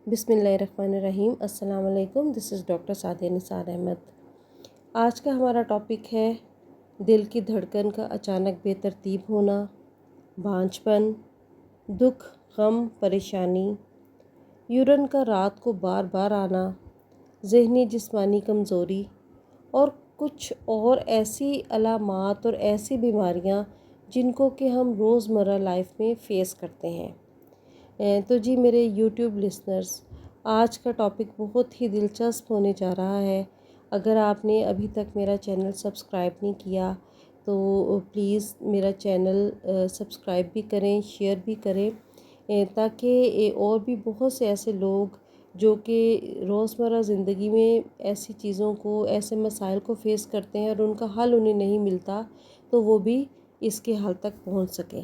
بسم اللہ الرحمن الرحیم۔ السلام علیکم، دس از ڈاکٹر سعدیہ نثار احمد۔ آج کا ہمارا ٹاپک ہے دل کی دھڑکن کا اچانک بے ترتیب ہونا، بانجھ پن، دکھ، غم، پریشانی، یورین کا رات کو بار بار آنا، ذہنی جسمانی کمزوری اور کچھ اور ایسی علامات اور ایسی بیماریاں جن کو کہ ہم روزمرہ لائف میں فیس کرتے ہیں۔ تو جی میرے یوٹیوب لسنرز، آج کا ٹاپک بہت ہی دلچسپ ہونے جا رہا ہے۔ اگر آپ نے ابھی تک میرا چینل سبسکرائب نہیں کیا تو پلیز میرا چینل سبسکرائب بھی کریں، شیئر بھی کریں، تاکہ اور بھی بہت سے ایسے لوگ جو کہ روزمرہ زندگی میں ایسی چیزوں کو، ایسے مسائل کو فیس کرتے ہیں اور ان کا حل انہیں نہیں ملتا، تو وہ بھی اس کے حل تک پہنچ سکیں۔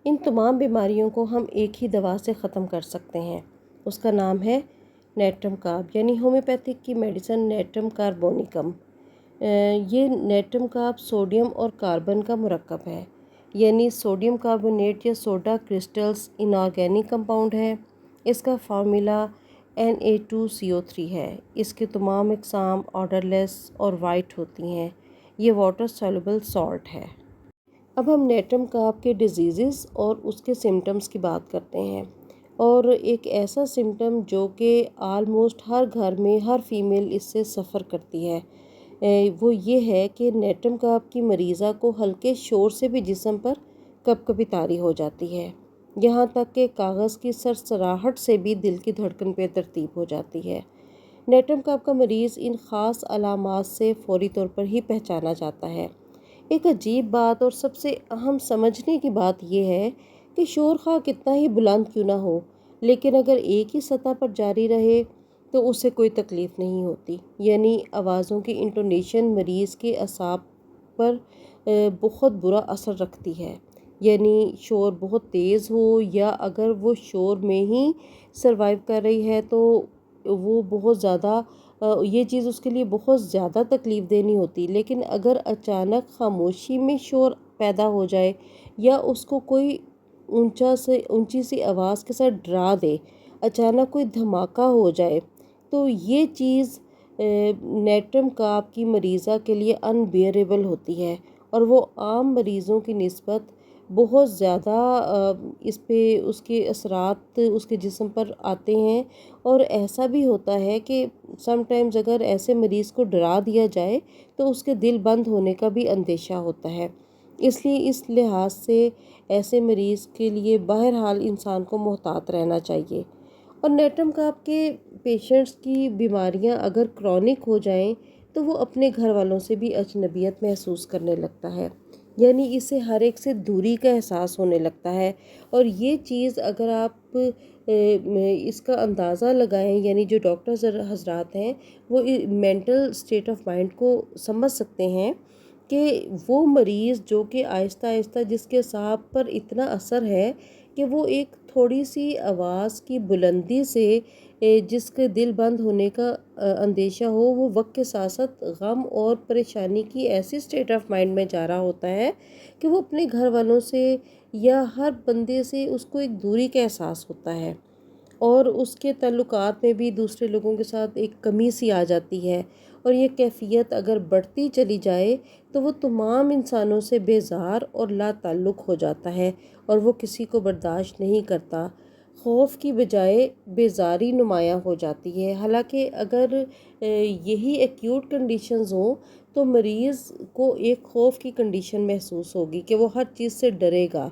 ان تمام بیماریوں کو ہم ایک ہی دوا سے ختم کر سکتے ہیں، اس کا نام ہے نیٹرم کارب، یعنی ہومیوپیتھک کی میڈیسن نیٹرم کاربونیکم۔ یہ نیٹرم کارب سوڈیم اور کاربن کا مرکب ہے، یعنی سوڈیم کاربونیٹ یا سوڈا کرسٹلز انآرگینک کمپاؤنڈ ہے۔ اس کا فارمولا Na2CO3 ہے۔ اس کے تمام اقسام آرڈرلیس اور وائٹ ہوتی ہیں۔ یہ واٹر سولوبل سالٹ ہے۔ اب ہم نیٹرم کارب کے ڈیزیزز اور اس کے سمٹمز کی بات کرتے ہیں، اور ایک ایسا سمٹم جو کہ آلموسٹ ہر گھر میں ہر فیمیل اس سے سفر کرتی ہے، وہ یہ ہے کہ نیٹرم کارب کی مریضہ کو ہلکے شور سے بھی جسم پر کپ کپی طاری ہو جاتی ہے، یہاں تک کہ کاغذ کی سرسراہٹ سے بھی دل کی دھڑکن بے ترتیب ہو جاتی ہے۔ نیٹرم کارب کا مریض ان خاص علامات سے فوری طور پر ہی پہچانا جاتا ہے۔ ایک عجیب بات اور سب سے اہم سمجھنے کی بات یہ ہے کہ شور خواہ کتنا ہی بلند کیوں نہ ہو، لیکن اگر ایک ہی سطح پر جاری رہے تو اسے کوئی تکلیف نہیں ہوتی، یعنی آوازوں کی انٹونیشن مریض کے اعصاب پر بہت برا اثر رکھتی ہے، یعنی شور بہت تیز ہو یا اگر وہ شور میں ہی سروائیو کر رہی ہے تو وہ بہت زیادہ یہ چیز اس کے لیے بہت زیادہ تکلیف دینی ہوتی، لیکن اگر اچانک خاموشی میں شور پیدا ہو جائے یا اس کو کوئی اونچی سی آواز کے ساتھ ڈرا دے، اچانک کوئی دھماکہ ہو جائے، تو یہ چیز نیٹرم کارب کی مریضہ کے لیے انبیئریبل ہوتی ہے، اور وہ عام مریضوں کی نسبت بہت زیادہ اس پہ اس کے اثرات اس کے جسم پر آتے ہیں۔ اور ایسا بھی ہوتا ہے کہ سم ٹائمز اگر ایسے مریض کو ڈرا دیا جائے تو اس کے دل بند ہونے کا بھی اندیشہ ہوتا ہے، اس لیے اس لحاظ سے ایسے مریض کے لیے بہرحال انسان کو محتاط رہنا چاہیے۔ اور نیٹرم کارب کے پیشنٹس کی بیماریاں اگر کرونک ہو جائیں تو وہ اپنے گھر والوں سے بھی اجنبیت محسوس کرنے لگتا ہے، یعنی اسے ہر ایک سے دوری کا احساس ہونے لگتا ہے۔ اور یہ چیز اگر آپ اس کا اندازہ لگائیں، یعنی جو ڈاکٹرز حضرات ہیں وہ مینٹل اسٹیٹ آف مائنڈ کو سمجھ سکتے ہیں کہ وہ مریض جو کہ آہستہ آہستہ جس کے اعصاب پر اتنا اثر ہے کہ وہ ایک تھوڑی سی آواز کی بلندی سے جس کے دل بند ہونے کا اندیشہ ہو، وہ وقت کے ساتھ ساتھ غم اور پریشانی کی ایسی اسٹیٹ آف مائنڈ میں جا رہا ہوتا ہے کہ وہ اپنے گھر والوں سے یا ہر بندے سے اس کو ایک دوری کا احساس ہوتا ہے، اور اس کے تعلقات میں بھی دوسرے لوگوں کے ساتھ ایک کمی سی آ جاتی ہے، اور یہ کیفیت اگر بڑھتی چلی جائے تو وہ تمام انسانوں سے بیزار اور لا تعلق ہو جاتا ہے، اور وہ کسی کو برداشت نہیں کرتا۔ خوف کی بجائے بیزاری نمایاں ہو جاتی ہے۔ حالانکہ اگر یہی ایکیوٹ کنڈیشنز ہوں تو مریض کو ایک خوف کی کنڈیشن محسوس ہوگی کہ وہ ہر چیز سے ڈرے گا،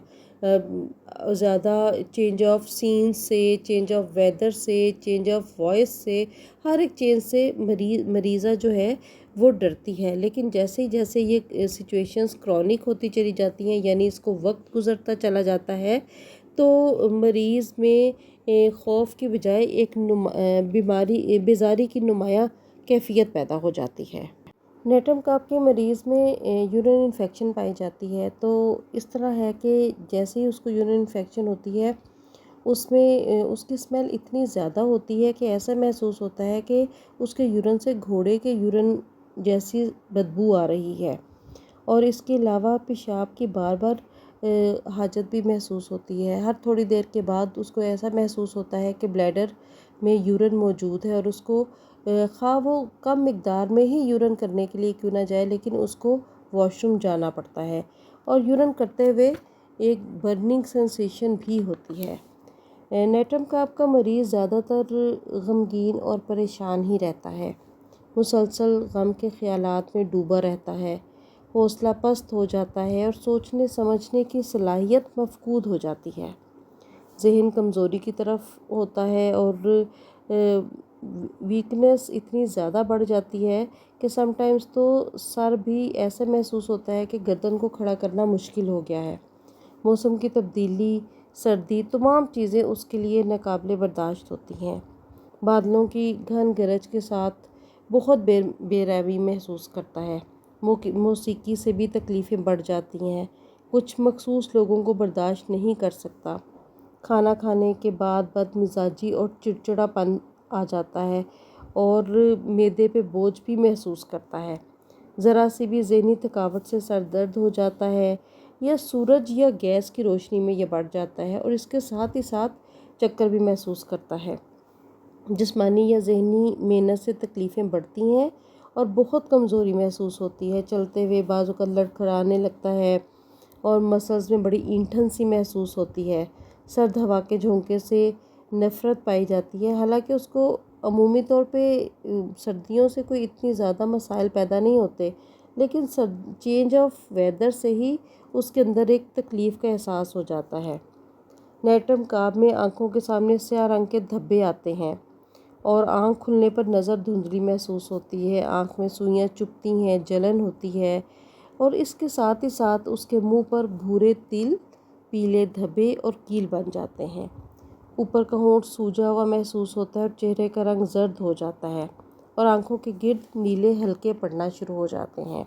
زیادہ چینج آف سین سے، چینج آف ویدر سے، چینج آف وائس سے، ہر ایک چینج سے مریضہ جو ہے وہ ڈرتی ہے۔ لیکن جیسے جیسے یہ سچویشنز کرونک ہوتی چلی جاتی ہیں، یعنی اس کو وقت گزرتا چلا جاتا ہے، تو مریض میں خوف کی بجائے ایک بیزاری کی نمایاں کیفیت پیدا ہو جاتی ہے۔ نیٹرم کارب کے مریض میں یورین انفیکشن پائی جاتی ہے، تو اس طرح ہے کہ جیسے ہی اس کو یورین انفیکشن ہوتی ہے اس میں اس کی اسمیل اتنی زیادہ ہوتی ہے کہ ایسا محسوس ہوتا ہے کہ اس کے یورین سے گھوڑے کے یورین جیسی بدبو آ رہی ہے، اور اس کے علاوہ پیشاب کی بار بار حاجت بھی محسوس ہوتی ہے۔ ہر تھوڑی دیر کے بعد اس کو ایسا محسوس ہوتا ہے کہ بلیڈر میں یورین موجود ہے اور اس کو خواہ وہ کم مقدار میں ہی یورین کرنے کے لیے کیوں نہ جائے، لیکن اس کو واش روم جانا پڑتا ہے اور یورین کرتے ہوئے ایک برننگ سینسیشن بھی ہوتی ہے۔ نیٹرم کاپ کا مریض زیادہ تر غمگین اور پریشان ہی رہتا ہے، مسلسل غم کے خیالات میں ڈوبا رہتا ہے، حوصلہ پست ہو جاتا ہے اور سوچنے سمجھنے کی صلاحیت مفقود ہو جاتی ہے، ذہن کمزوری کی طرف ہوتا ہے اور ویکنس اتنی زیادہ بڑھ جاتی ہے کہ سم ٹائمز تو سر بھی ایسے محسوس ہوتا ہے کہ گردن کو کھڑا کرنا مشکل ہو گیا ہے۔ موسم کی تبدیلی، سردی، تمام چیزیں اس کے لیے ناقابل برداشت ہوتی ہیں۔ بادلوں کی گھن گرج کے ساتھ بہت بے رحمی محسوس کرتا ہے۔ موسیقی سے بھی تکلیفیں بڑھ جاتی ہیں، کچھ مخصوص لوگوں کو برداشت نہیں کر سکتا۔ کھانا کھانے کے بعد بد مزاجی اور چڑچڑا پن آ جاتا ہے اور معدے پہ بوجھ بھی محسوس کرتا ہے۔ ذرا سی بھی ذہنی تھکاوٹ سے سر درد ہو جاتا ہے یا سورج یا گیس کی روشنی میں یہ بڑھ جاتا ہے اور اس کے ساتھ ہی ساتھ چکر بھی محسوس کرتا ہے۔ جسمانی یا ذہنی محنت سے تکلیفیں بڑھتی ہیں اور بہت کمزوری محسوس ہوتی ہے، چلتے ہوئے بعض اوقات لڑکھڑانے لگتا ہے اور مسلز میں بڑی اینٹھن سی محسوس ہوتی ہے۔ سرد ہوا کے جھونکے سے نفرت پائی جاتی ہے، حالانکہ اس کو عمومی طور پہ سردیوں سے کوئی اتنی زیادہ مسائل پیدا نہیں ہوتے، لیکن چینج آف ویدر سے ہی اس کے اندر ایک تکلیف کا احساس ہو جاتا ہے۔ نیٹرم کاپ میں آنکھوں کے سامنے سیاہ رنگ کے دھبے آتے ہیں اور آنکھ کھلنے پر نظر دھندلی محسوس ہوتی ہے، آنکھ میں سوئیاں چبھتی ہیں، جلن ہوتی ہے اور اس کے ساتھ ہی ساتھ اس کے منہ پر بھورے تل، پیلے دھبے اور کیل بن جاتے ہیں۔ اوپر کا ہونٹ سوجا ہوا محسوس ہوتا ہے اور چہرے کا رنگ زرد ہو جاتا ہے اور آنکھوں کے گرد نیلے حلقے پڑنا شروع ہو جاتے ہیں۔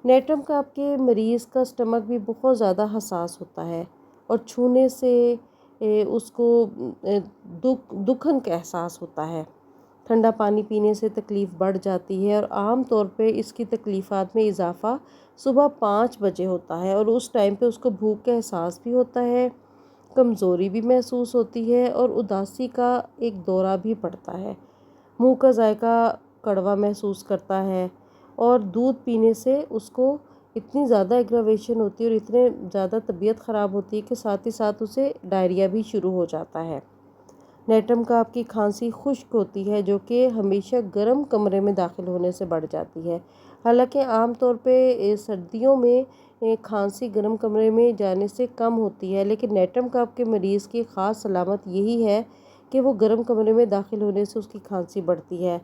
نیٹرم کاپ کے مریض کا سٹمک بھی بہت زیادہ حساس ہوتا ہے اور چھونے سے اس کو دکھن کا احساس ہوتا ہے۔ ٹھنڈا پانی پینے سے تکلیف بڑھ جاتی ہے اور عام طور پہ اس کی تکلیفات میں اضافہ صبح 5 بجے ہوتا ہے اور اس ٹائم پہ اس کو بھوک کا احساس بھی ہوتا ہے، کمزوری بھی محسوس ہوتی ہے اور اداسی کا ایک دورہ بھی پڑتا ہے۔ منہ کا ذائقہ کڑوا محسوس کرتا ہے اور دودھ پینے سے اس کو اتنی زیادہ ایگراویشن ہوتی ہے اور اتنے زیادہ طبیعت خراب ہوتی ہے کہ ساتھ ہی ساتھ اسے ڈائریا بھی شروع ہو جاتا ہے۔ نیٹرم کاپ کی کھانسی خشک ہوتی ہے جو کہ ہمیشہ گرم کمرے میں داخل ہونے سے بڑھ جاتی ہے، حالانکہ عام طور پہ سردیوں میں کھانسی گرم کمرے میں جانے سے کم ہوتی ہے، لیکن نیٹرم کاپ کے مریض کی خاص علامت یہی ہے کہ وہ گرم کمرے میں داخل ہونے سے اس کی کھانسی بڑھتی ہے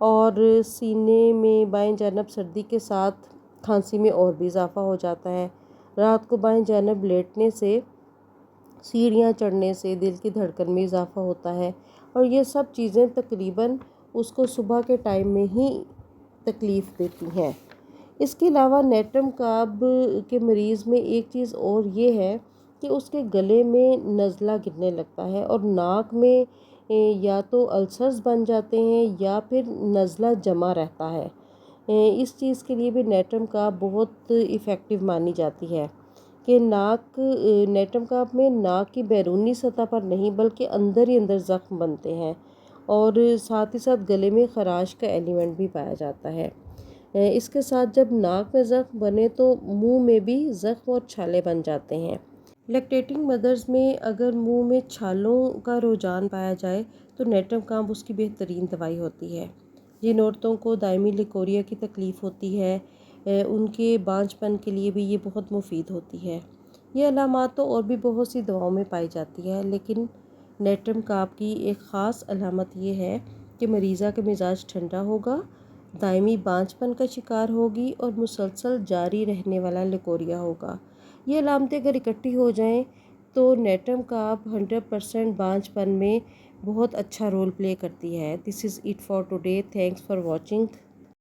اور سینے میں بائیں جانب سردی کے ساتھ کھانسی میں اور بھی اضافہ ہو جاتا ہے۔ رات کو بائیں جانب لیٹنے سے، سیڑھیاں چڑھنے سے دل کی دھڑکن میں اضافہ ہوتا ہے اور یہ سب چیزیں تقریباً اس کو صبح کے ٹائم میں ہی تکلیف دیتی ہیں۔ اس کے علاوہ نیٹرم کاپ کے مریض میں ایک چیز اور یہ ہے کہ اس کے گلے میں نزلہ گرنے لگتا ہے اور ناک میں یا تو السرز بن جاتے ہیں یا پھر نزلہ جمع رہتا ہے۔ اس چیز کے لیے بھی نیٹرم کاپ بہت ایفیکٹو مانی جاتی ہے کہ نیٹرم کاپ میں ناک کی بیرونی سطح پر نہیں بلکہ اندر ہی اندر زخم بنتے ہیں اور ساتھ ہی ساتھ گلے میں خراش کا ایلیمنٹ بھی پایا جاتا ہے۔ اس کے ساتھ جب ناک میں زخم بنے تو منہ میں بھی زخم اور چھالے بن جاتے ہیں۔ لیکٹیٹنگ مدرز میں اگر منہ میں چھالوں کا رجحان پایا جائے تو نیٹرم کاپ اس کی بہترین دوائی ہوتی ہے۔ جن عورتوں کو دائمی لیکوریا کی تکلیف ہوتی ہے ان کے بانجھ پن کے لیے بھی یہ بہت مفید ہوتی ہے۔ یہ علامات تو اور بھی بہت سی دواؤں میں پائی جاتی ہے، لیکن نیٹرم کاپ کی ایک خاص علامت یہ ہے کہ مریضہ کا مزاج ٹھنڈا ہوگا، دائمی بانجھ پن کا شکار ہوگی اور مسلسل جاری رہنے والا لیکوریا ہوگا۔ یہ علامتیں اگر اکٹھی ہو جائیں تو نیٹرم کاپ 100% بانجھ پن میں بہت اچھا رول پلے کرتی ہے۔ This is it for today, thanks for watching.